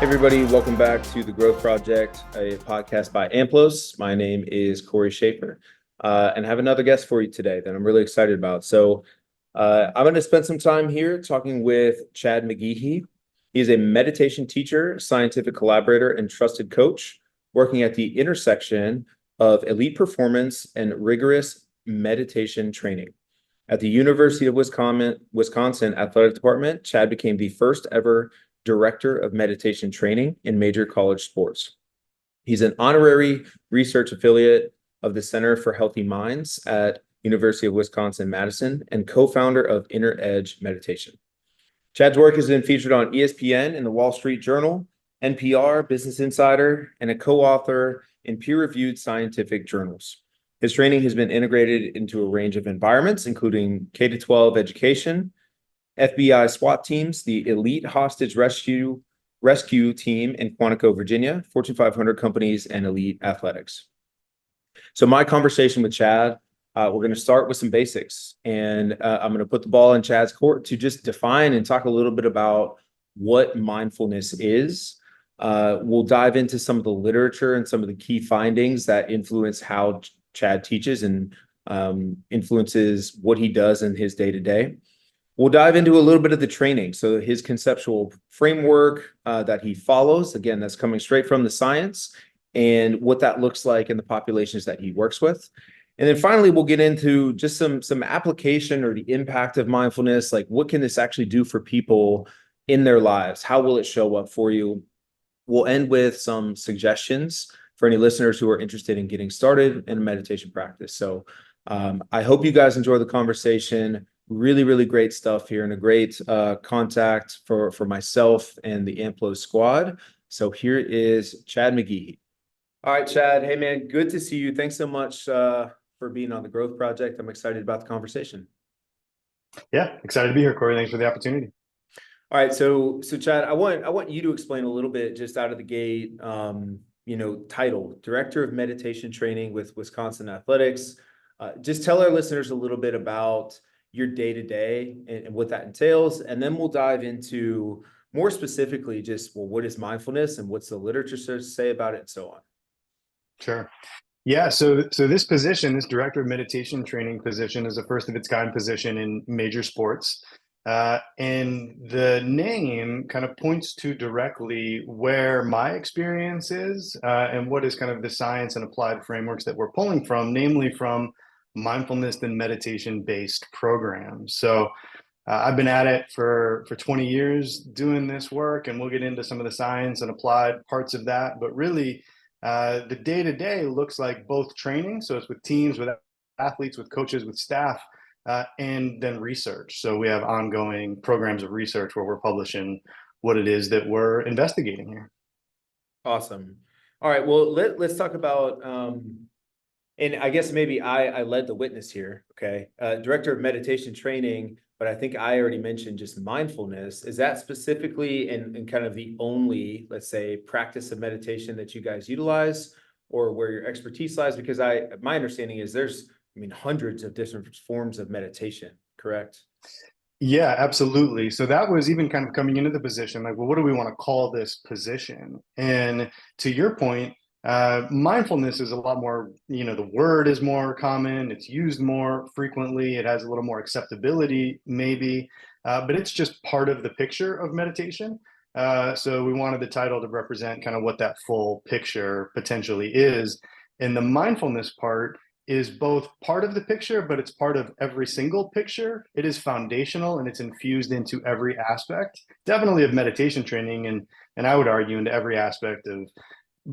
Everybody, welcome back to The Growth Project, a podcast by AMPLOS. My name is Cory Shaffer, and I have another guest for you today that I'm really excited about. I'm going to spend some time here talking with Chad McGehee. He is a meditation teacher, scientific collaborator, and trusted coach working at the intersection of elite performance and rigorous meditation training. At the University of Wisconsin Athletic Department, Chad became the first ever director of meditation training in major college sports. He's an honorary research affiliate of the Center for Healthy Minds at University of Wisconsin-Madison and co-founder of Inner Edge Meditation. Chad's work has been featured on ESPN and the Wall Street Journal, NPR, Business Insider, and a co-author in peer-reviewed scientific journals. His training has been integrated into a range of environments, including K-12 education, FBI SWAT teams, the Elite Hostage Rescue Team in Quantico, Virginia, Fortune 500 companies, and elite athletics. So my conversation with Chad, we're going to start with some basics, and I'm going to put the ball in Chad's court to just define and talk a little bit about what mindfulness is. We'll dive into some of the literature and some of the key findings that influence how Chad teaches and influences what he does in his day-to-day. We'll dive into a little bit of the training, so his conceptual framework that he follows. Again, that's coming straight from the science and what that looks like in the populations that he works with. And then finally, we'll get into just some application or the impact of mindfulness, like what can this actually do for people in their lives? How will it show up for you? We'll end with some suggestions for any listeners who are interested in getting started in a meditation practice. So I hope you guys enjoy the conversation. Really, really great stuff here and a great contact for myself and the AMPLOS squad. So here is Chad McGehee. All right, Chad. Hey, man, good to see you. Thanks so much for being on the Growth Project. I'm excited about the conversation. Yeah, excited to be here, Cory. Thanks for the opportunity. All right, so Chad, I want you to explain a little bit just out of the gate, title, Director of Meditation Training with Wisconsin Athletics. Just tell our listeners a little bit about your day-to-day and what that entails, and then we'll dive into more specifically just, well, what is mindfulness and what's the literature say about it and so on. Sure. Yeah, so this position, this Director of Meditation Training position, is a first of its kind position in major sports. And the name kind of points to directly where my experience is and what is kind of the science and applied frameworks that we're pulling from, namely from mindfulness and meditation-based programs. So I've been at it for 20 years doing this work, and we'll get into some of the science and applied parts of that. But really, the day-to-day looks like both training, so it's with teams, with athletes, with coaches, with staff, and then research. So we have ongoing programs of research where we're publishing what it is that we're investigating here. Awesome. All right, well, let's talk about, and I guess maybe I led the witness here, okay? Director of Meditation Training, but I think I already mentioned just mindfulness. Is that specifically in kind of the only, let's say, practice of meditation that you guys utilize, or where your expertise lies? Because my understanding is there's, hundreds of different forms of meditation, correct? Yeah, absolutely. So that was even kind of coming into the position, like, well, what do we want to call this position? And to your point, mindfulness is a lot more, the word is more common, it's used more frequently, it has a little more acceptability maybe, but it's just part of the picture of meditation. So we wanted the title to represent kind of what that full picture potentially is. And the mindfulness part is both part of the picture, but it's part of every single picture. It is foundational and it's infused into every aspect, definitely of meditation training, and I would argue into every aspect of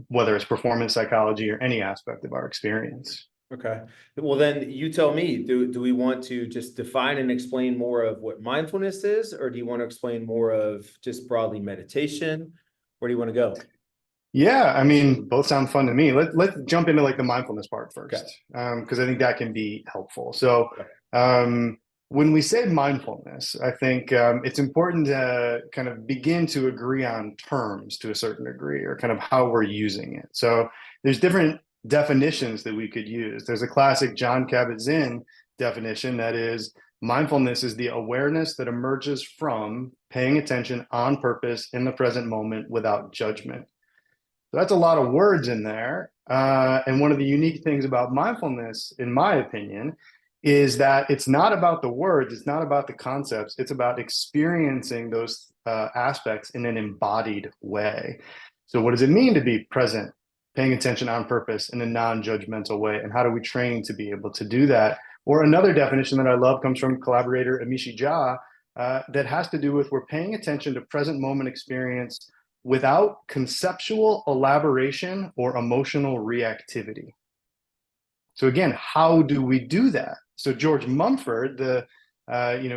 whether it's performance psychology or any aspect of our experience. Okay. Well, then you tell me, do we want to just define and explain more of what mindfulness is, or do you want to explain more of just broadly meditation? Where do you want to go? Yeah, both sound fun to me. Let's jump into like the mindfulness part first, because I think that can be helpful. So when we say mindfulness, I think it's important to kind of begin to agree on terms to a certain degree, or kind of how we're using it. So there's different definitions that we could use. There's a classic Jon Kabat-Zinn definition that is Mindfulness is the awareness that emerges from paying attention on purpose in the present moment without judgment. So that's a lot of words in there. And one of the unique things about mindfulness, in my opinion, is that it's not about the words, it's not about the concepts, it's about experiencing those aspects in an embodied way. So, what does it mean to be present, paying attention on purpose in a non judgmental way? And how do we train to be able to do that? Or another definition that I love comes from collaborator Amishi Jha, that has to do with we're paying attention to present moment experience without conceptual elaboration or emotional reactivity. So again, how do we do that? So George Mumford, the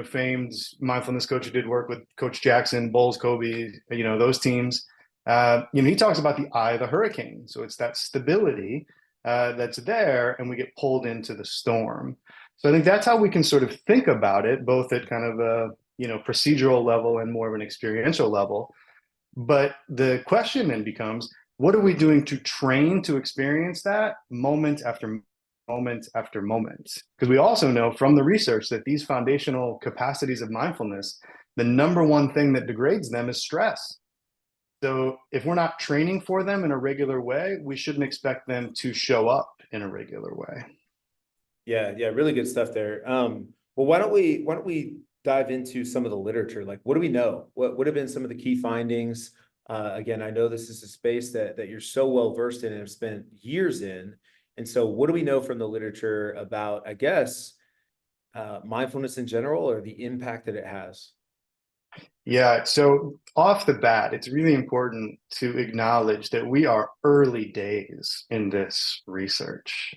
famed mindfulness coach who did work with Coach Jackson, Bowles, Kobe, those teams. He talks about the eye of the hurricane. So it's that stability that's there, and we get pulled into the storm. So I think that's how we can sort of think about it, both at kind of a procedural level and more of an experiential level. But the question then becomes, what are we doing to train to experience that moment after moment after moment? Because we also know from the research that these foundational capacities of mindfulness, the number one thing that degrades them is stress. So if we're not training for them in a regular way, we shouldn't expect them to show up in a regular way. Yeah, really good stuff there. Well, why don't we dive into some of the literature? Like, what do we know? What would have been some of the key findings? Again, I know this is a space that you're so well versed in and have spent years in. And so what do we know from the literature about, I guess, mindfulness in general, or the impact that it has? Yeah, so off the bat, it's really important to acknowledge that we are early days in this research.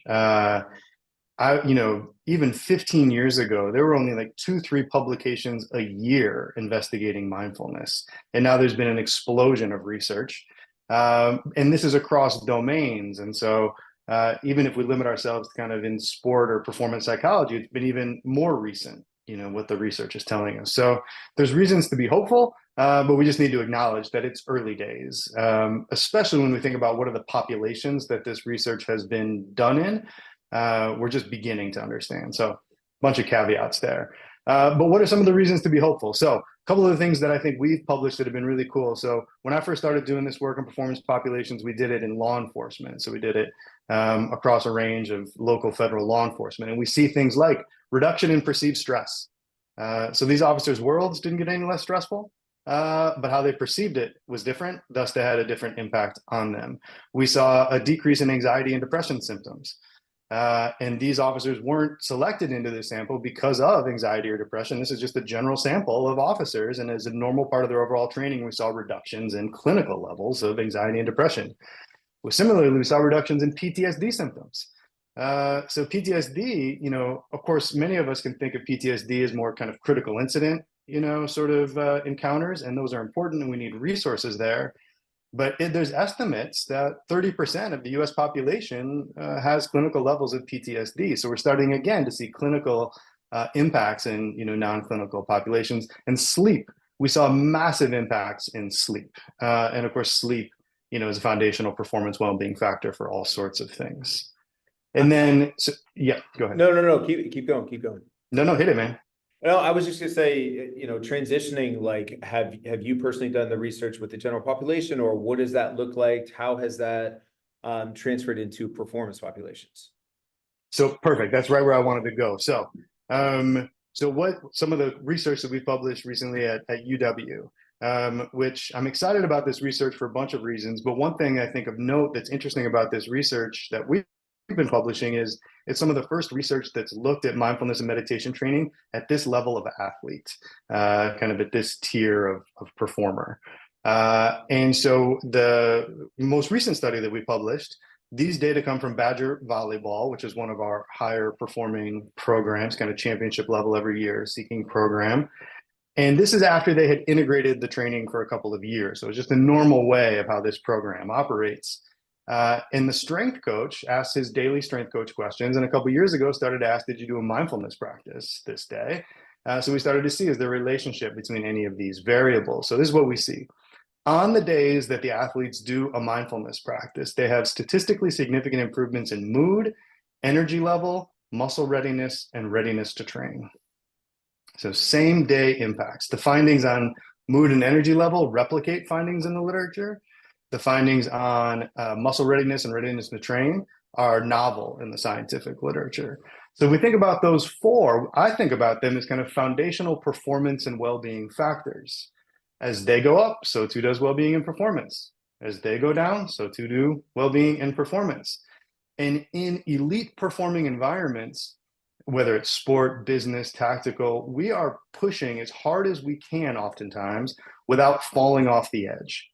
Even 15 years ago, there were only like 2-3 publications a year investigating mindfulness. And now there's been an explosion of research. And this is across domains. And so even if we limit ourselves to kind of in sport or performance psychology, it's been even more recent, what the research is telling us. So there's reasons to be hopeful, but we just need to acknowledge that it's early days, especially when we think about what are the populations that this research has been done in. We're just beginning to understand. So a bunch of caveats there. But what are some of the reasons to be hopeful? So a couple of the things that I think we've published that have been really cool. So when I first started doing this work in performance populations, we did it in law enforcement. So we did it across a range of local federal law enforcement. And we see things like reduction in perceived stress. So these officers' worlds didn't get any less stressful, but how they perceived it was different. Thus, they had a different impact on them. We saw a decrease in anxiety and depression symptoms. And these officers weren't selected into this sample because of anxiety or depression. This is just a general sample of officers. And as a normal part of their overall training, we saw reductions in clinical levels of anxiety and depression. Well, similarly, we saw reductions in PTSD symptoms. So PTSD, of course, many of us can think of PTSD as more kind of critical incident, encounters, and those are important, and we need resources there. But there's estimates that 30% of the US population has clinical levels of PTSD. So we're starting again to see clinical impacts in non-clinical populations. And sleep, we saw massive impacts in sleep. And of course, sleep, is a foundational performance well-being factor for all sorts of things. And then, yeah, go ahead. No. Keep going. No, hit it, man. No, I was just gonna say, transitioning, like, have you personally done the research with the general population, or what does that look like? How has that transferred into performance populations? So perfect. That's right where I wanted to go. So, what some of the research that we published recently at UW, which I'm excited about this research for a bunch of reasons. But one thing I think of note that's interesting about this research that we've been publishing is it's some of the first research that's looked at mindfulness and meditation training at this level of athlete, kind of at this tier of performer. And so the most recent study that we published, these data come from Badger Volleyball, which is one of our higher performing programs, kind of championship level every year seeking program. And this is after they had integrated the training for a couple of years. So it's just a normal way of how this program operates. And the strength coach asks his daily strength coach questions. And a couple of years ago started to ask, did you do a mindfulness practice this day? So we started to see is the relationship between any of these variables. So this is what we see. On the days that the athletes do a mindfulness practice, they have statistically significant improvements in mood, energy level, muscle readiness, and readiness to train. So same day impacts. The findings on mood and energy level replicate findings in the literature. The findings on muscle readiness and readiness to train are novel in the scientific literature. So we think about those four, I think about them as kind of foundational performance and well-being factors. As they go up, so too does well-being and performance. As they go down, so too do well-being and performance. And in elite performing environments, whether it's sport, business, tactical, we are pushing as hard as we can oftentimes without falling off the edge.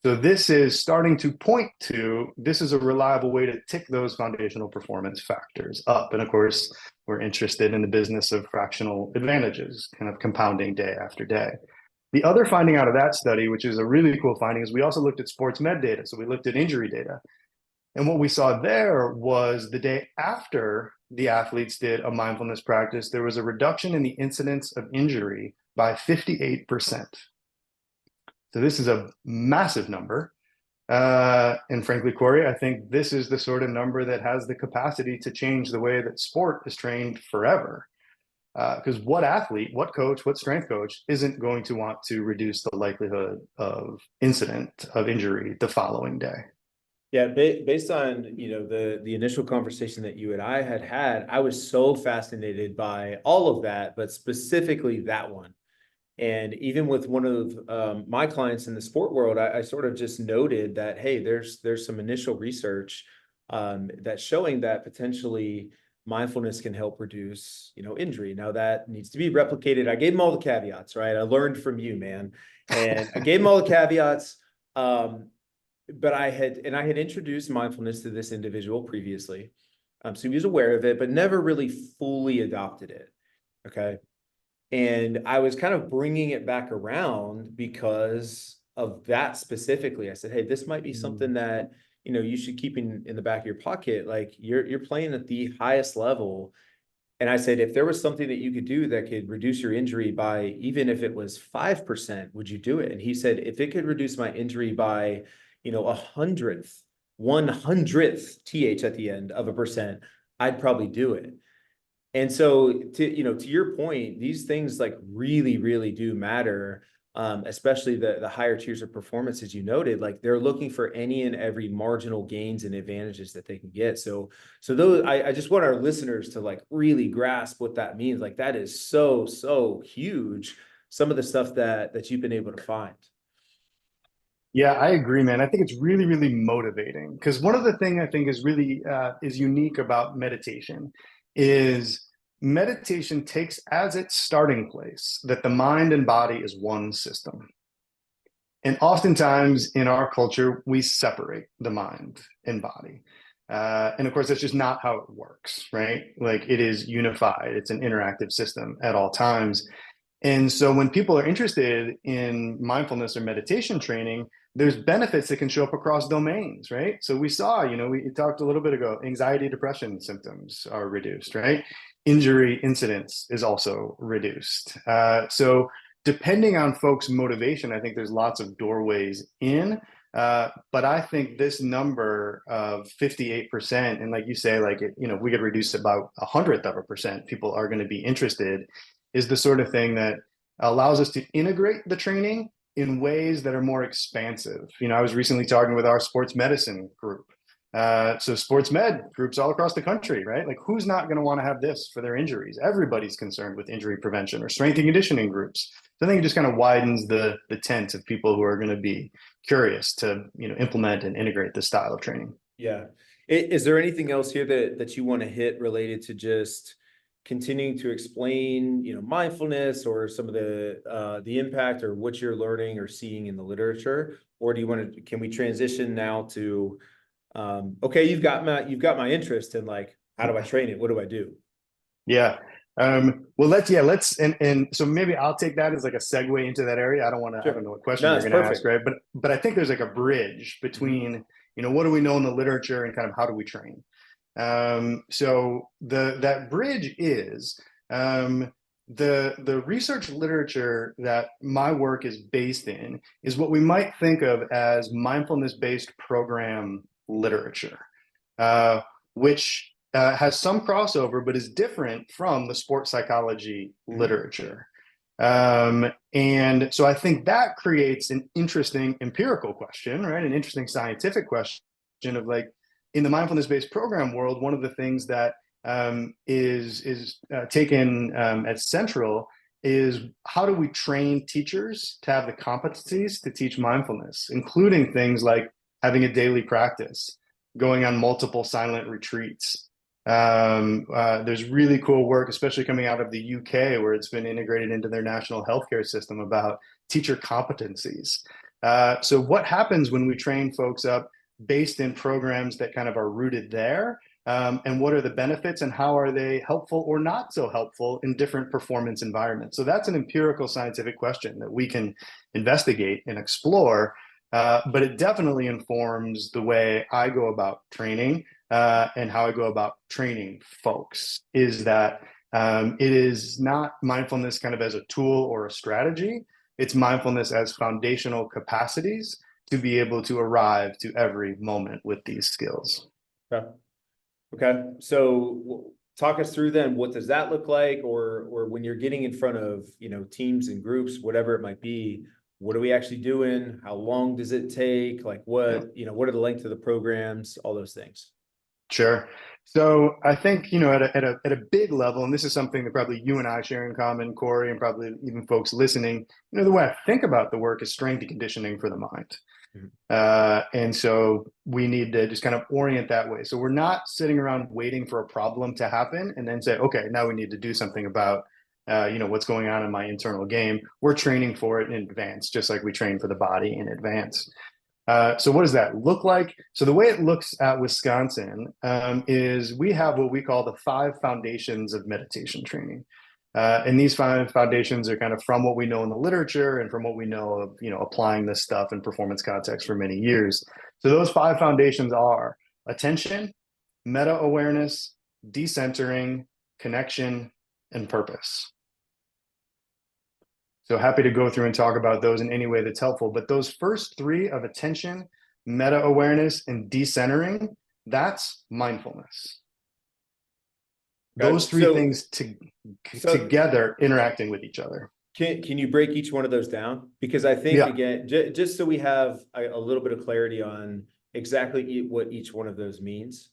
So this is starting to point to, this is a reliable way to tick those foundational performance factors up. And of course, we're interested in the business of fractional advantages, kind of compounding day after day. The other finding out of that study, which is a really cool finding, is we also looked at sports med data. So we looked at injury data. And what we saw there was the day after the athletes did a mindfulness practice, there was a reduction in the incidence of injury by 58%. So this is a massive number. And frankly, Cory, I think this is the sort of number that has the capacity to change the way that sport is trained forever. Because what athlete, what coach, what strength coach isn't going to want to reduce the likelihood of incident of injury the following day? Yeah, based on, the initial conversation that you and I had, I was so fascinated by all of that, but specifically that one. And even with one of my clients in the sport world, I sort of just noted that, hey, there's some initial research that's showing that potentially mindfulness can help reduce, injury. Now that needs to be replicated. I gave him all the caveats, right? I learned from you, man. And I gave him all the caveats. But I had introduced mindfulness to this individual previously. So he was aware of it, but never really fully adopted it. Okay. And I was kind of bringing it back around because of that specifically. I said, hey, this might be something that, you should keep in the back of your pocket. Like you're playing at the highest level. And I said, if there was something that you could do that could reduce your injury by, even if it was 5%, would you do it? And he said, if it could reduce my injury by, 100th th at the end of a percent, I'd probably do it. And so to your point, these things like really, really do matter. Especially the higher tiers of performance, as you noted, like they're looking for any and every marginal gains and advantages that they can get. So those, I just want our listeners to like really grasp what that means. Like that is so huge. Some of the stuff that you've been able to find. Yeah, I agree, man. I think it's really, really motivating because one of the things I think is really is unique about meditation is meditation takes as its starting place that the mind and body is one system. And oftentimes in our culture, we separate the mind and body. And of course, that's just not how it works, right? Like it is unified, it's an interactive system at all times. And so when people are interested in mindfulness or meditation training, there's benefits that can show up across domains, right? So we saw, we talked a little bit ago, anxiety, depression symptoms are reduced, right? Injury incidence is also reduced. So depending on folks' motivation, I think there's lots of doorways in. But I think this number of 58%, and like you say, like, we could reduce it by 100th of a percent, people are going to be interested, is the sort of thing that allows us to integrate the training in ways that are more expansive. I was recently talking with our sports medicine group. So sports med groups all across the country, right? Like who's not going to want to have this for their injuries? Everybody's concerned with injury prevention, or strength and conditioning groups. So I think it just kind of widens the tent of people who are going to be curious to, implement and integrate this style of training. Yeah. Is there anything else here that you want to hit related to just continuing to explain, mindfulness or some of the impact or what you're learning or seeing in the literature? Or do you want to, can we transition now to, okay, you've got my interest in like, how do I train it? What do I do? Yeah. Well, let's, and so maybe I'll take that as like a segue into that area. I don't want to, Sure. I don't know what question No, you're it's going to perfect. ask, right? But I think there's like a bridge between, what do we know in the literature and kind of how do we train? So that bridge is, the research literature that my work is based in is what we might think of as mindfulness-based program literature, which has some crossover, but is different from the sports psychology literature. And so I think that creates an interesting empirical question, right? An interesting scientific question of like, in the mindfulness-based program world, one of the things that is taken as central is how do we train teachers to have the competencies to teach mindfulness, including things like having a daily practice, going on multiple silent retreats. There's really cool work, especially coming out of the UK, where it's been integrated into their national healthcare system about teacher competencies. So what happens when we train folks up based in programs that kind of are rooted there? And what are the benefits and how are they helpful or not so helpful in different performance environments? So that's an empirical scientific question that we can investigate and explore, but it definitely informs the way I go about training and how I go about training folks, is that it is not mindfulness kind of as a tool or a strategy. It's mindfulness as foundational capacities to be able to arrive to every moment with these skills. Okay. Okay. So talk us through then, what does that look like? Or when you're getting in front of, teams and groups, whatever it might be, what are we actually doing? How long does it take? Like what, what are the length of the programs, all those things? Sure. So I think, at a big level, and this is something that probably you and I share in common, Cory, and probably even folks listening, the way I think about the work is strength and conditioning for the mind. And so we need to just kind of orient that way. So we're not sitting around waiting for a problem to happen and then say, okay, now we need to do something about, what's going on in my internal game. We're training for it in advance, just like we train for the body in advance. So what does that look like? So the way it looks at Wisconsin is we have what we call the 5 foundations of meditation training. And these 5 foundations are kind of from what we know in the literature and from what we know of, applying this stuff in performance context for many years. So those 5 foundations are attention, meta-awareness, decentering, connection, and purpose. So happy to go through and talk about those in any way that's helpful. But those first 3 of attention, meta-awareness, and decentering, that's mindfulness. Those 3 things together interacting with each other. Can you break each one of those down? Because I think, again, just so we have a little bit of clarity on exactly what each one of those means.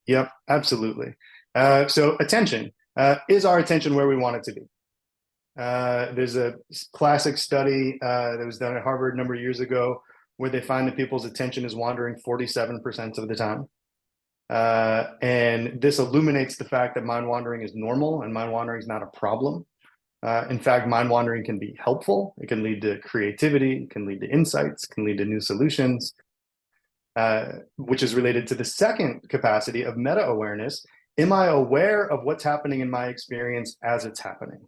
Yep, absolutely. So attention, is our attention where we want it to be? There's a classic study that was done at Harvard a number of years ago where they find that people's attention is wandering 47% of the time. And this illuminates the fact that mind wandering is normal and mind wandering is not a problem. In fact, mind wandering can be helpful. It can lead to creativity, it can lead to insights, can lead to new solutions, which is related to the second capacity of meta-awareness. Am I aware of what's happening in my experience as it's happening?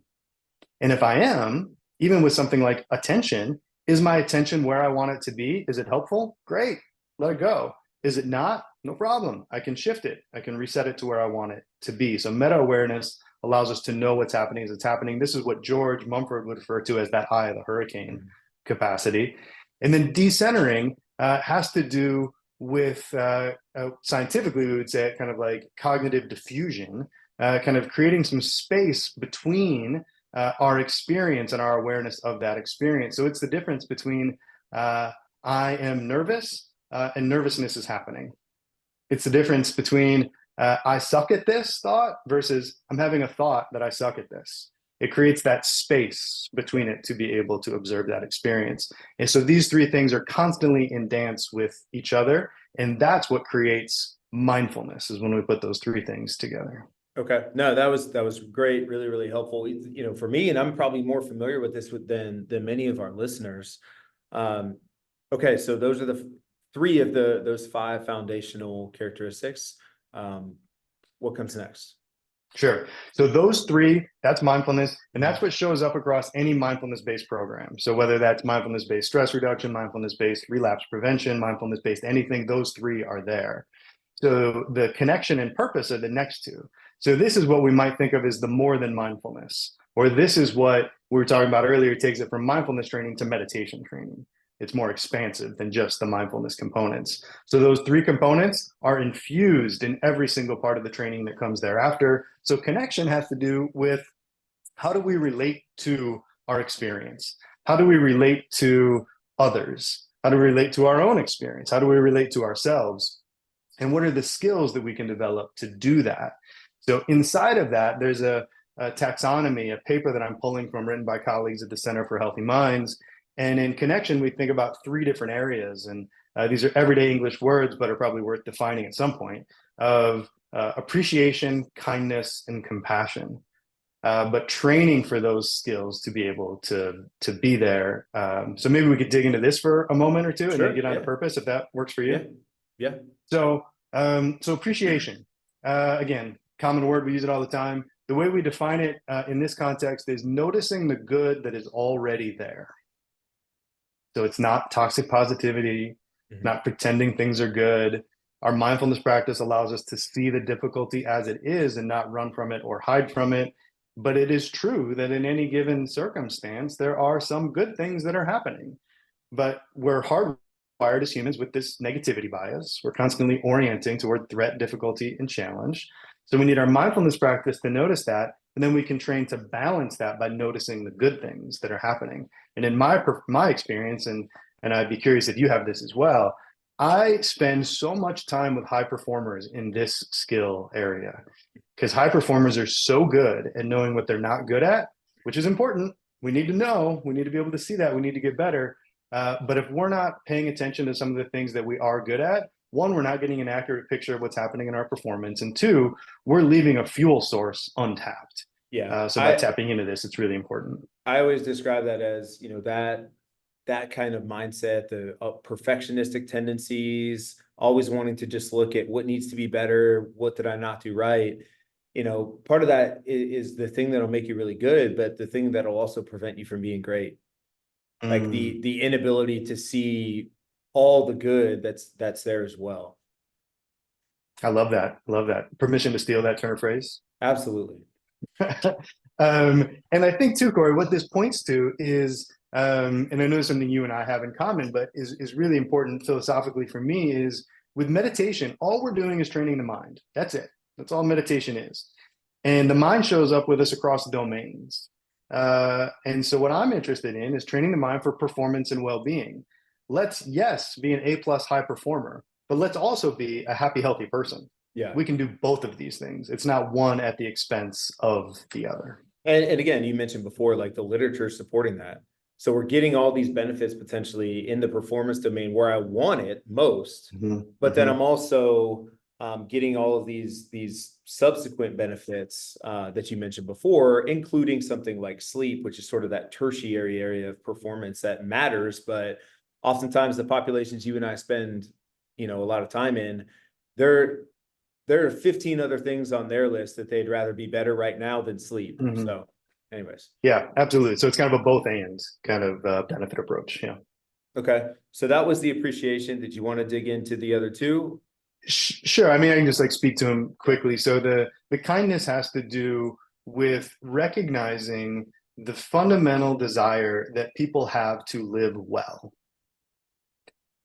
And if I am, even with something like attention, is my attention where I want it to be? Is it helpful? Great, let it go. Is it not? No problem. I can shift it. I can reset it to where I want it to be. So meta-awareness allows us to know what's happening as it's happening. This is what George Mumford would refer to as that eye of the hurricane capacity. And then decentering has to do with, scientifically, we would say it kind of like cognitive diffusion, kind of creating some space between our experience and our awareness of that experience. So it's the difference between I am nervous and nervousness is happening. It's the difference between I suck at this thought versus I'm having a thought that I suck at this. It creates that space between it to be able to observe that experience. And so these 3 things are constantly in dance with each other. And that's what creates mindfulness, is when we put those 3 things together. Okay. No, that was great. Really, really helpful. For me, and I'm probably more familiar with this than many of our listeners. Okay. So those are the 3 of those 5 foundational characteristics. What comes next? Sure. So those 3, that's mindfulness. And that's what shows up across any mindfulness-based program. So whether that's mindfulness-based stress reduction, mindfulness-based relapse prevention, mindfulness-based anything, those 3 are there. So the connection and purpose are the next 2. So this is what we might think of as the more than mindfulness, or this is what we were talking about earlier, takes it from mindfulness training to meditation training. It's more expansive than just the mindfulness components. So those three components are infused in every single part of the training that comes thereafter. So connection has to do with how do we relate to our experience? How do we relate to others? How do we relate to our own experience? How do we relate to ourselves? And what are the skills that we can develop to do that? So inside of that, there's a taxonomy, a paper that I'm pulling from, written by colleagues at the Center for Healthy Minds. And in connection, we think about three different areas. And these are everyday English words, but are probably worth defining at some point, of appreciation, kindness, and compassion. But training for those skills to be able to be there. So maybe we could dig into this for a moment or two and then get on to purpose, if that works for you. Yeah. So appreciation, again, common word, we use it all the time. The way we define it in this context is noticing the good that is already there. So it's not toxic positivity, not pretending things are good. Our mindfulness practice allows us to see the difficulty as it is and not run from it or hide from it. But it is true that in any given circumstance, there are some good things that are happening. But we're hardwired as humans with this negativity bias. We're constantly orienting toward threat, difficulty, and challenge. So we need our mindfulness practice to notice that, and then we can train to balance that by noticing the good things that are happening. And in my experience, and I'd be curious if you have this as well, I spend so much time with high performers in this skill area, because high performers are so good at knowing what they're not good at, which is important. We need to know, we need to be able to see that, we need to get better. But if we're not paying attention to some of the things that we are good at, one, we're not getting an accurate picture of what's happening in our performance. And two, we're leaving a fuel source untapped. So by tapping into this, it's really important. I always describe that as, that kind of mindset, the perfectionistic tendencies, always wanting to just look at what needs to be better, what did I not do right. Part of that is the thing that'll make you really good, but the thing that'll also prevent you from being great. Like the inability to see all the good that's there as well. I love that. Love that. Permission to steal that turn of phrase. Absolutely. And I think too, Cory, what this points to is, and I know it's something you and I have in common, but is really important philosophically for me, is with meditation, all we're doing is training the mind. That's it. That's all meditation is. And the mind shows up with us across domains. And so what I'm interested in is training the mind for performance and well-being. Let's, yes, be an A+ high performer, but let's also be a happy, healthy person. Yeah. We can do both of these things. It's not one at the expense of the other. And again, you mentioned before, like the literature supporting that. So we're getting all these benefits potentially in the performance domain where I want it most, but then I'm also getting all of these subsequent benefits that you mentioned before, including something like sleep, which is sort of that tertiary area of performance that matters. But oftentimes the populations you and I spend, a lot of time in, there are 15 other things on their list that they'd rather be better right now than sleep. So anyways. Yeah, absolutely. So it's kind of a both and kind of benefit approach. Yeah. Okay. So that was the appreciation. Did you want to dig into the other two? Sure. I mean, I can just speak to him quickly. So the kindness has to do with recognizing the fundamental desire that people have to live well.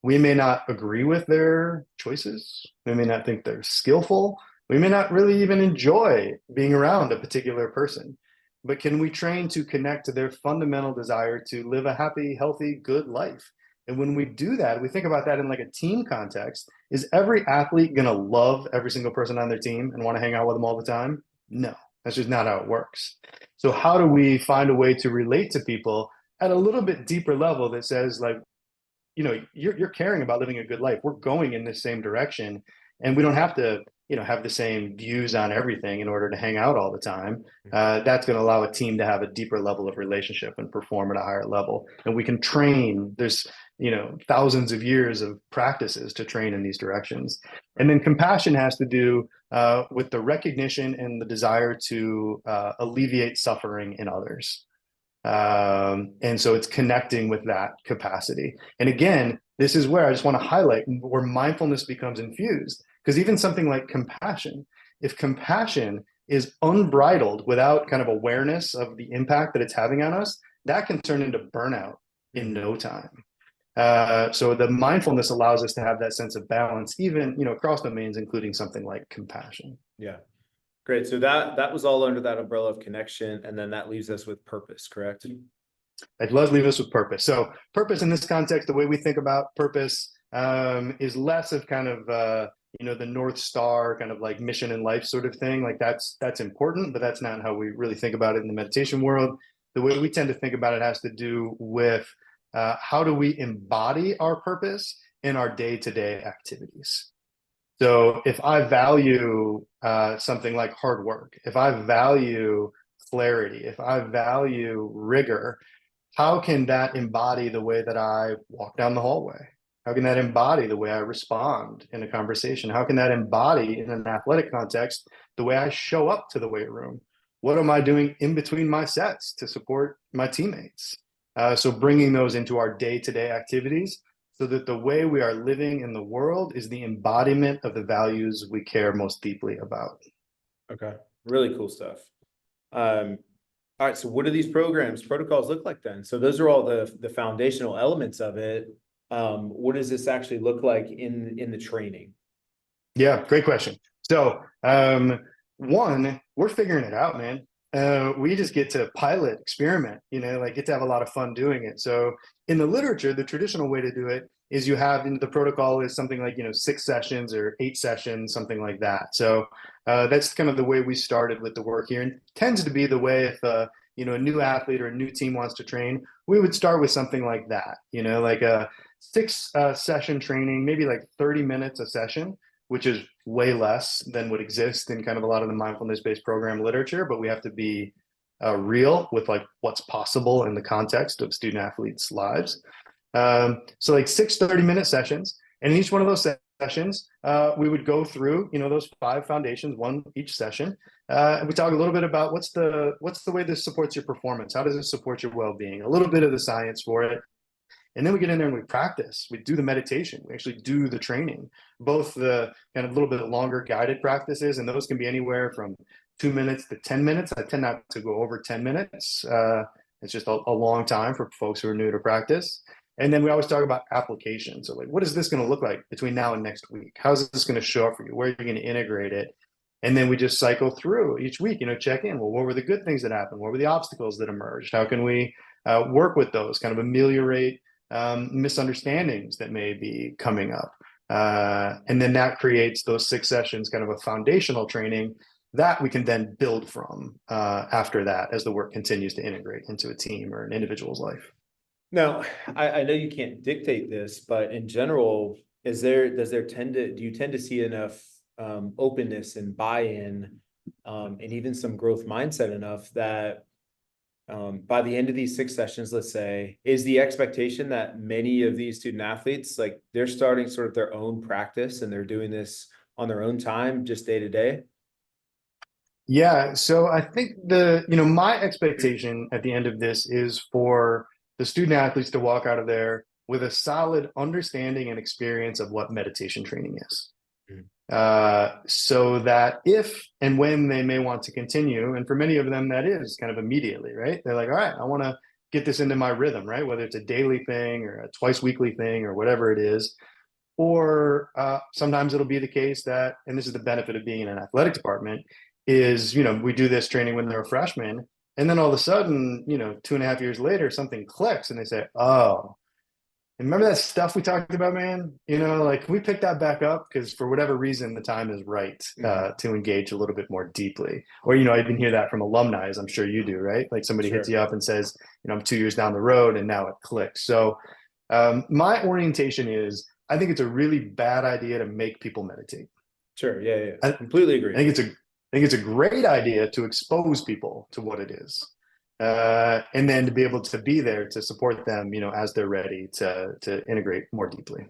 We may not agree with their choices. We may not think they're skillful. We may not really even enjoy being around a particular person. But can we train to connect to their fundamental desire to live a happy, healthy, good life? And when we do that, we think about that in like a team context. Is every athlete going to love every single person on their team and want to hang out with them all the time? No, that's just not how it works. So how do we find a way to relate to people at a little bit deeper level that says, like, you're caring about living a good life. We're going in this same direction, and we don't have to, have the same views on everything in order to hang out all the time. That's going to allow a team to have a deeper level of relationship and perform at a higher level. And we can train. There's, thousands of years of practices to train in these directions. And then compassion has to do with the recognition and the desire to alleviate suffering in others. And so it's connecting with that capacity. And again, this is where I just want to highlight where mindfulness becomes infused, because even something like compassion, if compassion is unbridled without kind of awareness of the impact that it's having on us, that can turn into burnout in no time. So the mindfulness allows us to have that sense of balance, even, across domains, including something like compassion. Yeah. Great. So that was all under that umbrella of connection, and then that leaves us with purpose, correct? It does leave us with purpose. So purpose in this context, the way we think about purpose is less of kind of the North Star kind of like mission in life sort of thing. Like that's important, but that's not how we really think about it in the meditation world. The way we tend to think about it has to do with how do we embody our purpose in our day-to-day activities. So if I value something like hard work, if I value clarity, if I value rigor, how can that embody the way that I walk down the hallway? How can that embody the way I respond in a conversation? How can that embody in an athletic context the way I show up to the weight room? What am I doing in between my sets to support my teammates? So bringing those into our day-to-day activities so that the way we are living in the world is the embodiment of the values we care most deeply about. Okay. Really cool stuff. All right. So what do these protocols look like then? So those are all the foundational elements of it. What does this actually look like in the training? Yeah, great question. So, one, we're figuring it out, man. We just get to pilot, experiment, like get to have a lot of fun doing it. So, in the literature, the traditional way to do it is you have in the protocol is something like 6 sessions or 8 sessions, something like that. So that's kind of the way we started with the work here, and tends to be the way if a new athlete or a new team wants to train, we would start with something like that. Like a 6 session training, maybe like 30 minutes a session, which is way less than would exist in kind of a lot of the mindfulness-based program literature, but we have to be real with like what's possible in the context of student athletes' lives. So like 6 30-minute sessions, and in each one of those sessions, we would go through, those 5 foundations, one each session. And we talk a little bit about what's the way this supports your performance, how does it support your well-being, a little bit of the science for it. And then we get in there and we practice. We do the meditation. We actually do the training, both the kind of little bit longer guided practices, and those can be anywhere from 2 minutes to 10 minutes. I tend not to go over 10 minutes. It's just a long time for folks who are new to practice. And then we always talk about application. So like, what is this going to look like between now and next week? How's this going to show up for you? Where are you going to integrate it? And then we just cycle through each week, check in. Well, what were the good things that happened? What were the obstacles that emerged? How can we work with those, kind of ameliorate misunderstandings that may be coming up? And then that creates those 6 sessions, kind of a foundational training that we can then build from after that as the work continues to integrate into a team or an individual's life. Now, I know you can't dictate this, but in general, do you tend to see enough openness and buy-in and even some growth mindset enough that by the end of these 6 sessions, let's say, is the expectation that many of these student athletes, like they're starting sort of their own practice and they're doing this on their own time, just day to day? Yeah, so I think my expectation at the end of this is for the student athletes to walk out of there with a solid understanding and experience of what meditation training is. So that if and when they may want to continue, and for many of them, that is kind of immediately, right? They're like, all right, I want to get this into my rhythm, right? Whether it's a daily thing or a twice weekly thing or whatever it is. Or sometimes it'll be the case that, and this is the benefit of being in an athletic department, is, we do this training when they're a freshman. And then all of a sudden, 2.5 years later, something clicks and they say, oh, remember that stuff we talked about, man? Like, can we pick that back up? Because for whatever reason, the time is right to engage a little bit more deeply. Or, I even hear that from alumni, as I'm sure you do, right? Like somebody hits you up and says, I'm 2 years down the road and now it clicks. So my orientation is, I think it's a really bad idea to make people meditate. Sure. Yeah. I completely agree. I think it's a great idea to expose people to what it is. And then to be able to be there to support them, as they're ready to integrate more deeply.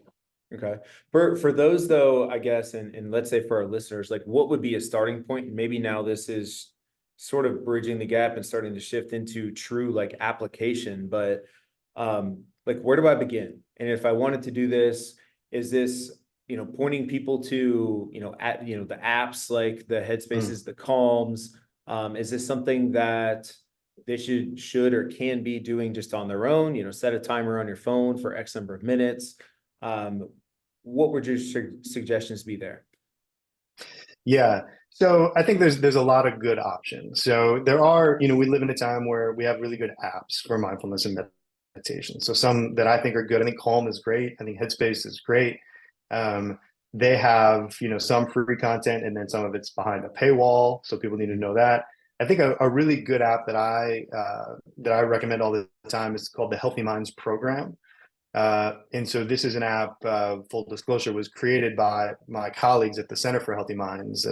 Okay. For those though, I guess, and let's say for our listeners, like what would be a starting point? And maybe now this is sort of bridging the gap and starting to shift into true like application, but like where do I begin? And if I wanted to do this, is this, pointing people to, the apps like the Headspaces, the Calms? Is this something that they should or can be doing just on their own? You know, set a timer on your phone for X number of minutes. What would your suggestions be there? Yeah. So I think there's a lot of good options. So there are, we live in a time where we have really good apps for mindfulness and meditation. So some that I think are good. I think Calm is great. I think Headspace is great. Um, they have, some free content and then some of it's behind a paywall. So people need to know that. I think a really good app that I recommend all the time is called the Healthy Minds Program. And so this is an app, full disclosure, was created by my colleagues at the Center for Healthy Minds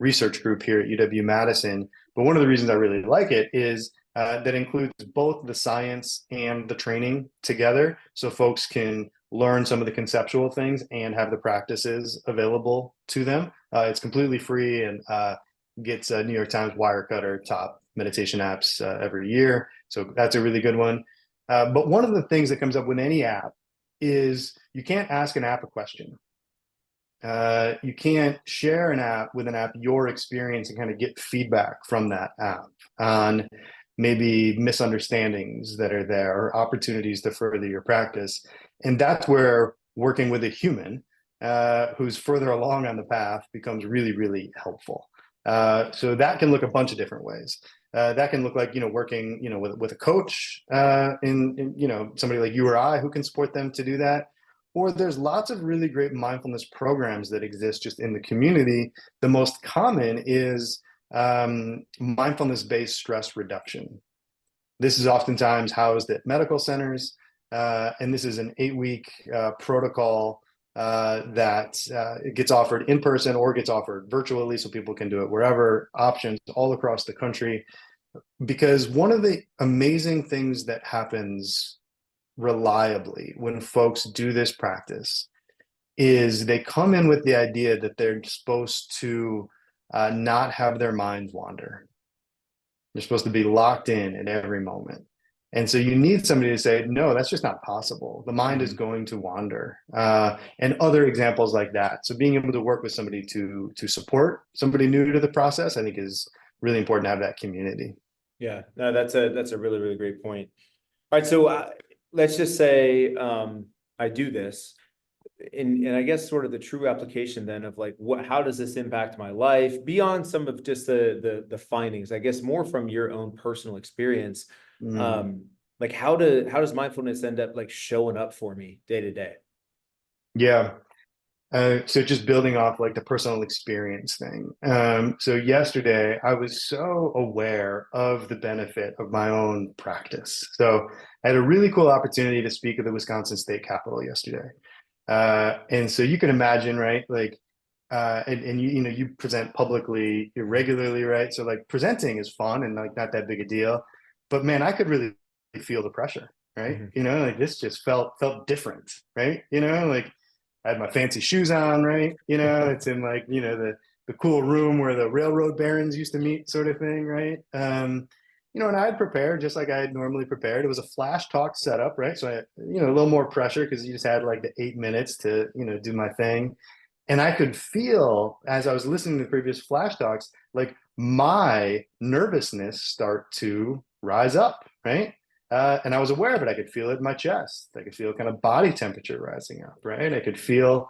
research group here at UW-Madison. But one of the reasons I really like it is that includes both the science and the training together. So folks can learn some of the conceptual things and have the practices available to them. It's completely free and gets New York Times Wirecutter top meditation apps every year. So that's a really good one. But one of the things that comes up with any app is you can't ask an app a question. You can't share an app with an app your experience and kind of get feedback from that app on maybe misunderstandings that are there or opportunities to further your practice. And that's where working with a human who's further along on the path becomes really, really helpful. So that can look a bunch of different ways. That can look like, working, with a coach in somebody like you or I who can support them to do that. Or there's lots of really great mindfulness programs that exist just in the community. The most common is mindfulness-based stress reduction. This is oftentimes housed at medical centers, and this is an 8-week protocol that it gets offered in person or gets offered virtually, so people can do it wherever, options all across the country. Because one of the amazing things that happens reliably when folks do this practice is they come in with the idea that they're supposed to not have their minds wander. They're supposed to be locked in at every moment. And so you need somebody to say, no, that's just not possible. The mind is going to wander. And other examples like that. So being able to work with somebody to support somebody new to the process, I think is really important to have that community. Yeah, no, that's a really, really great point. All right, so let's just say I do this, and I guess sort of the true application then of like how does this impact my life beyond some of just the findings, I guess more from your own personal experience. Like how does mindfulness end up like showing up for me day to day? Yeah. So just building off like the personal experience thing. So yesterday I was so aware of the benefit of my own practice. So I had a really cool opportunity to speak at the Wisconsin State Capitol yesterday. And so you can imagine, right? Like, and you present publicly regularly, right? So like presenting is fun and like not that big a deal, but man, I could really feel the pressure, right? Like this just felt different, right? Like I had my fancy shoes on, right? It's in like, the cool room where the railroad barons used to meet sort of thing, right? And I had prepared just like I had normally prepared. It was a flash talk setup, right? So a little more pressure because you just had like the 8 minutes to, do my thing. And I could feel as I was listening to the previous flash talks, like my nervousness start to rise up, right? And I was aware of it. I could feel it in my chest. I could feel kind of body temperature rising up, right? I could feel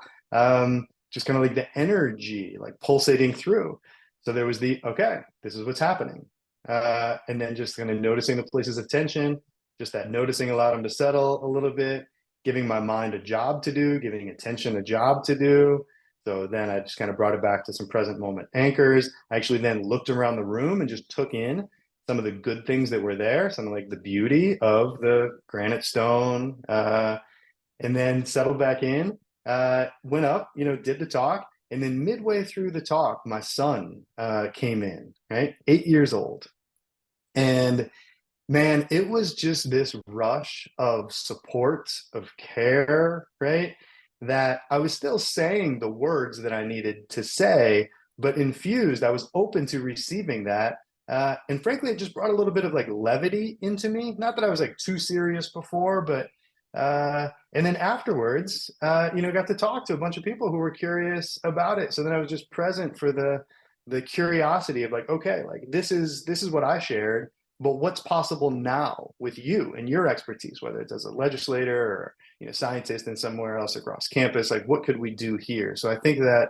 just kind of like the energy like pulsating through. So there was okay, this is what's happening. And then just kind of noticing the places of tension, just that noticing allowed them to settle a little bit, giving my mind a job to do, giving attention a job to do. So then I just kind of brought it back to some present moment anchors. I actually then looked around the room and just took in some of the good things that were there, some like the beauty of the granite stone, and then settled back in, went up, did the talk. And then midway through the talk, my son came in, right? 8 years old. And man, it was just this rush of support, of care, right? That I was still saying the words that I needed to say, but infused, I was open to receiving that. And frankly, it just brought a little bit of like levity into me. Not that I was like too serious before, but and then afterwards, got to talk to a bunch of people who were curious about it. So then I was just present for the curiosity of like, okay, like this is what I shared. but what's possible now with you and your expertise, whether it's as a legislator or scientist and somewhere else across campus, like what could we do here? So I think that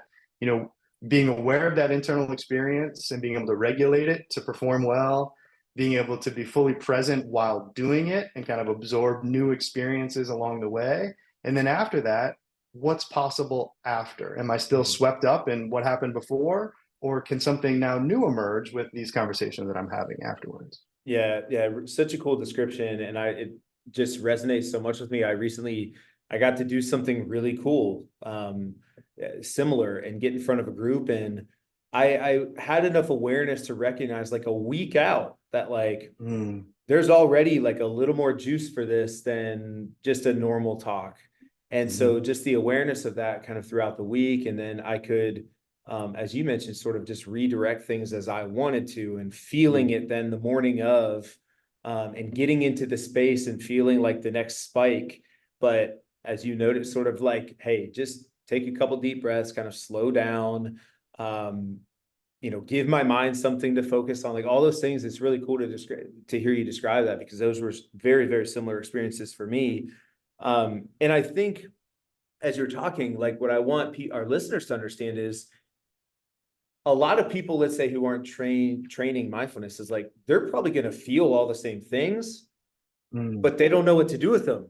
being aware of that internal experience and being able to regulate it to perform well, being able to be fully present while doing it and kind of absorb new experiences along the way. And then after that, what's possible after? Am I still swept up in what happened before? Or can something now new emerge with these conversations that I'm having afterwards? Yeah, yeah, such a cool description, and it just resonates so much with me. I got to do something really cool, similar, and get in front of a group, and I had enough awareness to recognize like a week out that like there's already like a little more juice for this than just a normal talk. And so just the awareness of that kind of throughout the week, and then I could as you mentioned, sort of just redirect things as I wanted to, and feeling it then the morning of, and getting into the space and feeling like the next spike. But as you noted, sort of like, hey, just take a couple deep breaths, kind of slow down, give my mind something to focus on, like all those things. It's really cool to hear you describe that, because those were very, very similar experiences for me. And I think as you're talking, like what I want our listeners to understand is, a lot of people, let's say, who aren't training mindfulness, is like, they're probably going to feel all the same things, but they don't know what to do with them.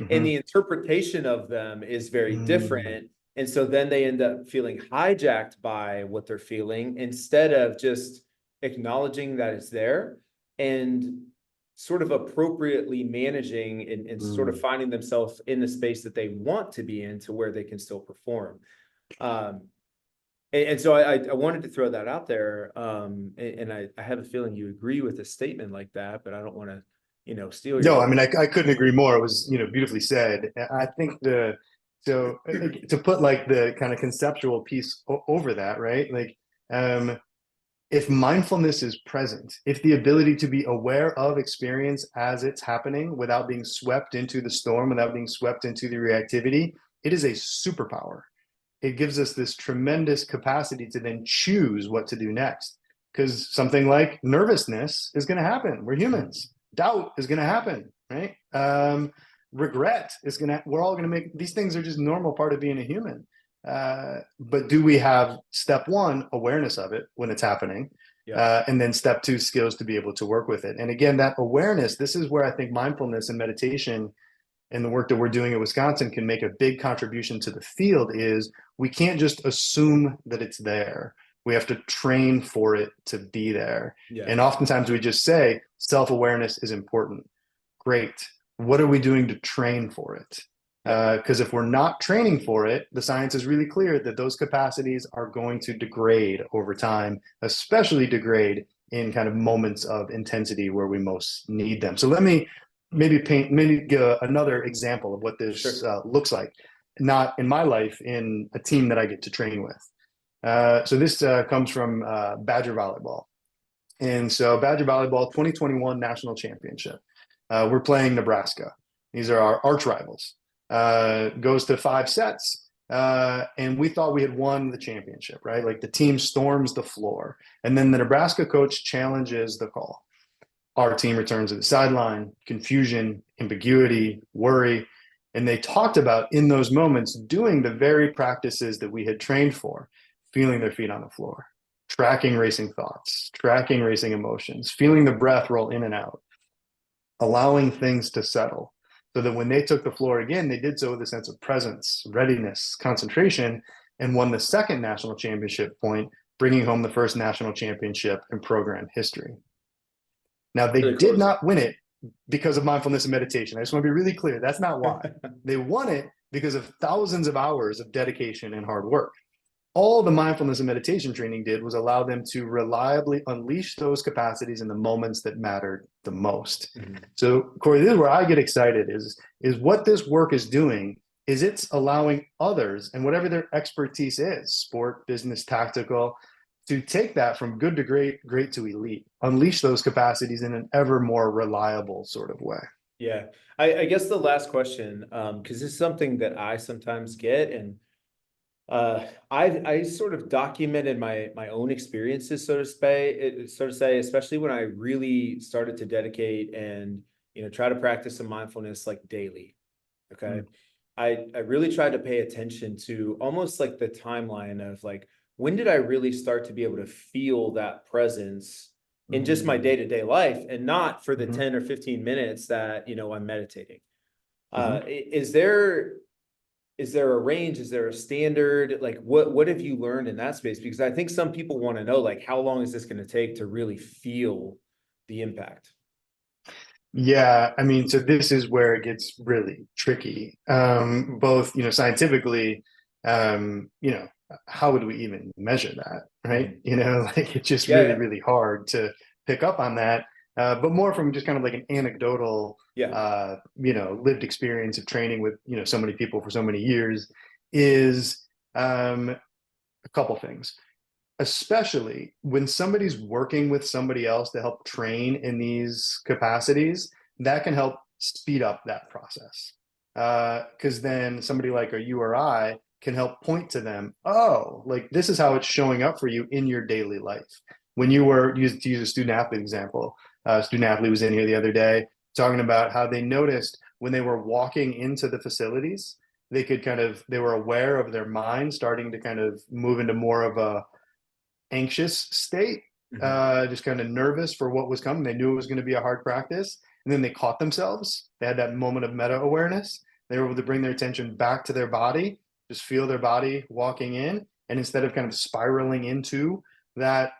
And the interpretation of them is very different. And so then they end up feeling hijacked by what they're feeling, instead of just acknowledging that it's there and sort of appropriately managing and sort of finding themselves in the space that they want to be in, to where they can still perform. And so I wanted to throw that out there. And I have a feeling you agree with a statement like that, but I don't want to, steal your No, I thunder. mean, I couldn't agree more. It was, beautifully said. I think to put like the kind of conceptual piece over that, right? Like, if mindfulness is present, if the ability to be aware of experience as it's happening without being swept into the storm, without being swept into the reactivity, it is a superpower. It gives us this tremendous capacity to then choose what to do next. Because something like nervousness is going to happen. We're humans. Doubt is going to happen, right? Regret is going to, we're all going to make, these things are just normal part of being a human. But do we have step one, awareness of it when it's happening? And then step two, skills to be able to work with it. And again, that awareness, this is where I think mindfulness and meditation and the work that we're doing at Wisconsin can make a big contribution to the field. Is we can't just assume that it's there. We have to train for it to be there. And oftentimes we just say self-awareness is important. Great. What are we doing to train for it? Because if we're not training for it, the science is really clear that those capacities are going to degrade over time, especially degrade in kind of moments of intensity where we most need them. So let me maybe give another example of what this looks like, not in my life, in a team that I get to train with. So this comes from Badger Volleyball. And so Badger Volleyball 2021 National Championship. We're playing Nebraska. These are our arch rivals. Goes to 5 sets. And we thought we had won the championship, right? Like the team storms the floor. And then the Nebraska coach challenges the call. Our team returns to the sideline, confusion, ambiguity, worry. And they talked about in those moments doing the very practices that we had trained for, feeling their feet on the floor, tracking racing thoughts, tracking racing emotions, feeling the breath roll in and out, allowing things to settle, so that when they took the floor again, they did so with a sense of presence, readiness, concentration, and won the second national championship point, bringing home the first national championship in program history. Now, they did not win it because of mindfulness and meditation. I just want to be really clear. That's not why. They won it because of thousands of hours of dedication and hard work. All the mindfulness and meditation training did was allow them to reliably unleash those capacities in the moments that mattered the most. So, Cory, this is where I get excited, is what this work is doing is it's allowing others, and whatever their expertise is, sport, business, tactical, to take that from good to great, great to elite, unleash those capacities in an ever more reliable sort of way. Yeah. I guess the last question, because this is something that I sometimes get, and I sort of documented my own experiences, so to say, especially when I really started to dedicate and try to practice some mindfulness like daily. Okay. Mm. I really tried to pay attention to almost like the timeline of like when did I really start to be able to feel that presence in just my Mm. day-to-day life and not for the Mhm. 10 or 15 minutes that I'm meditating. Mhm. Is there a range? Is there a standard? Like what have you learned in that space? Because I think some people want to know like how long is this going to take to really feel the impact? Yeah, I mean, so this is where it gets really tricky. Both, scientifically, how would we even measure that, right? Mhm. Like it's just Yeah, really, yeah, really hard to pick up on that. But more from just kind of like an anecdotal, yeah. lived experience of training with, so many people for so many years is a couple things, especially when somebody's working with somebody else to help train in these capacities, that can help speed up that process. Because then somebody like a you or I can help point to them, oh, like this is how it's showing up for you in your daily life. When you were, to use a student athlete example, a student athlete was in here the other day talking about how they noticed when they were walking into the facilities, they were aware of their mind starting to kind of move into more of a anxious state, Mhm. just kind of nervous for what was coming. They knew it was going to be a hard practice. And then they caught themselves. They had that moment of meta awareness. They were able to bring their attention back to their body, just feel their body walking in. And instead of kind of spiraling into that,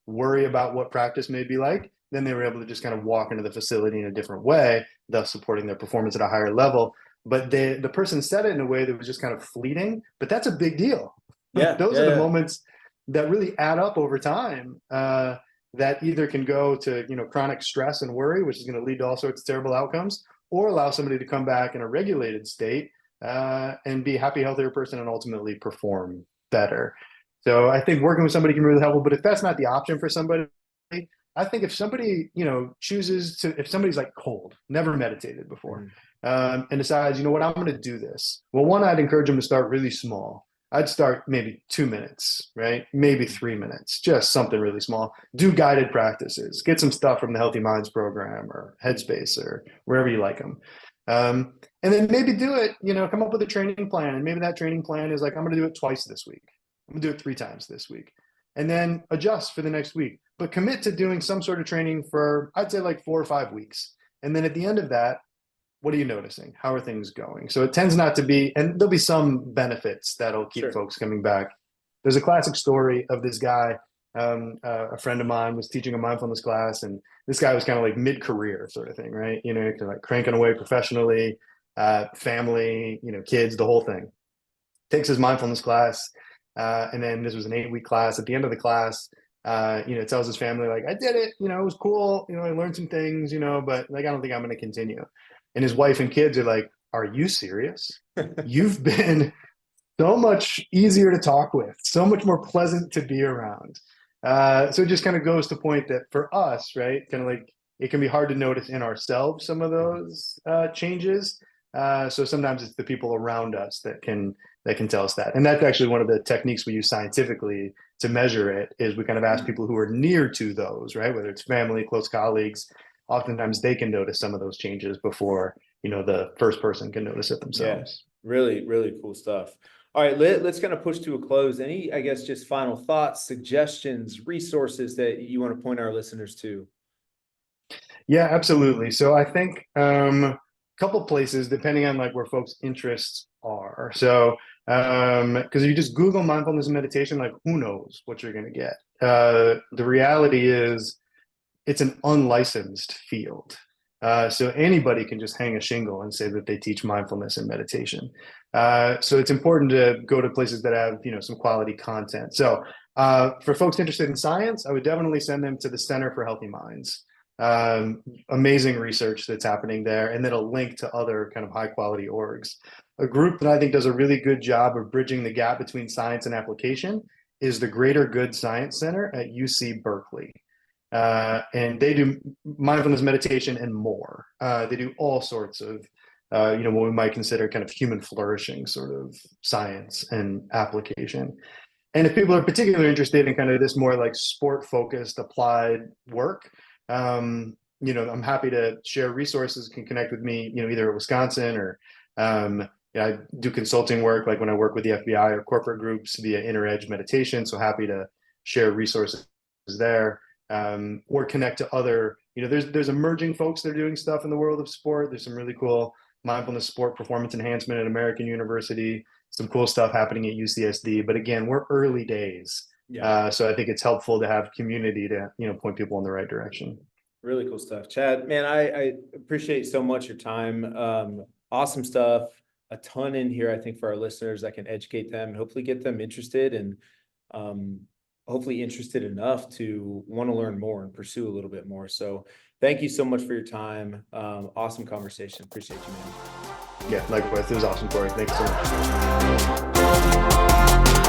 worry about what practice may be like, then they were able to just kind of walk into the facility in a different way, thus supporting their performance at a higher level. But the person said it in a way that was just kind of fleeting, but that's a big deal. Yeah, Those yeah, are the yeah. moments that really add up over time, that either can go to chronic stress and worry, which is going to lead to all sorts of terrible outcomes, or allow somebody to come back in a regulated state, and be a happy, healthier person and ultimately perform better. So I think working with somebody can be really helpful. But if that's not the option for somebody, I think if somebody chooses to, if somebody's like cold, never meditated before, Mhm. and decides, what, I'm going to do this. Well, one, I'd encourage them to start really small. I'd start maybe 2 minutes, right? Maybe 3 minutes, just something really small. Do guided practices. Get some stuff from the Healthy Minds program or Headspace or wherever you like them. And then maybe do it, come up with a training plan. And maybe that training plan is like, I'm going to do it twice this week. I'm going to do it 3 times this week. And then adjust for the next week. But commit to doing some sort of training for, I'd say, like 4 or 5 weeks. And then at the end of that, what are you noticing? How are things going? So it tends not to be, and there'll be some benefits that'll keep Sure. folks coming back. There's a classic story of this guy. A friend of mine was teaching a mindfulness class, and this guy was kind of like mid-career sort of thing, right? Like cranking away professionally, family, kids, the whole thing. Takes his mindfulness class, and then this was an 8-week class. At the end of the class, tells his family like, "I did it. It was cool. I learned some things. But like, I don't think I'm going to continue." And his wife and kids are like, "Are you serious? You've been so much easier to talk with, so much more pleasant to be around." So it just kind of goes to point that for us, right, kind of like it can be hard to notice in ourselves some of Mhm. those changes. So sometimes it's the people around us that can tell us that, and that's actually one of the techniques we use scientifically to measure it. Is we kind of ask people who are near to those, right, whether it's family, close colleagues. Oftentimes they can notice some of those changes before the first person can notice it Yeah, themselves. really, really cool stuff. All right, let's kind of push to a close. Any, I guess, just final thoughts, suggestions, resources that you want to point our listeners to? Yeah, absolutely. So I think a couple places, depending on like where folks' interests are. So because if you just Google mindfulness and meditation, like who knows what you're going to get. The reality is it's an unlicensed field. So anybody can just hang a shingle and say that they teach mindfulness and meditation. So it's important to go to places that have some quality content. So for folks interested in science, I would definitely send them to the Center for Healthy Minds. Amazing research that's happening there, and then a link to other kind of high quality orgs. A group that I think does a really good job of bridging the gap between science and application is the Greater Good Science Center at UC Berkeley. And they do mindfulness meditation and more. They do all sorts of what we might consider kind of human flourishing sort of science and application. And if people are particularly interested in kind of this more like sport focused applied work, I'm happy to share resources. Can connect with me, either at Wisconsin or I do consulting work, like when I work with the FBI or corporate groups via Inner Edge meditation. So happy to share resources there, or connect to other, there's emerging folks that are doing stuff in the world of sport. There's some really cool mindfulness sport performance enhancement at American University, some cool stuff happening at UCSD. But again, we're early days. Yeah. So I think it's helpful to have community to, point people in the right direction. Really cool stuff. Chad, man, I appreciate so much your time. Awesome stuff. A ton in here, I think, for our listeners that can educate them and hopefully get them interested and hopefully interested enough to want to learn more and pursue a little bit more. So thank you so much for your time. Awesome conversation. Appreciate you, man. Yeah, likewise. It was awesome, Cory. Thanks so much.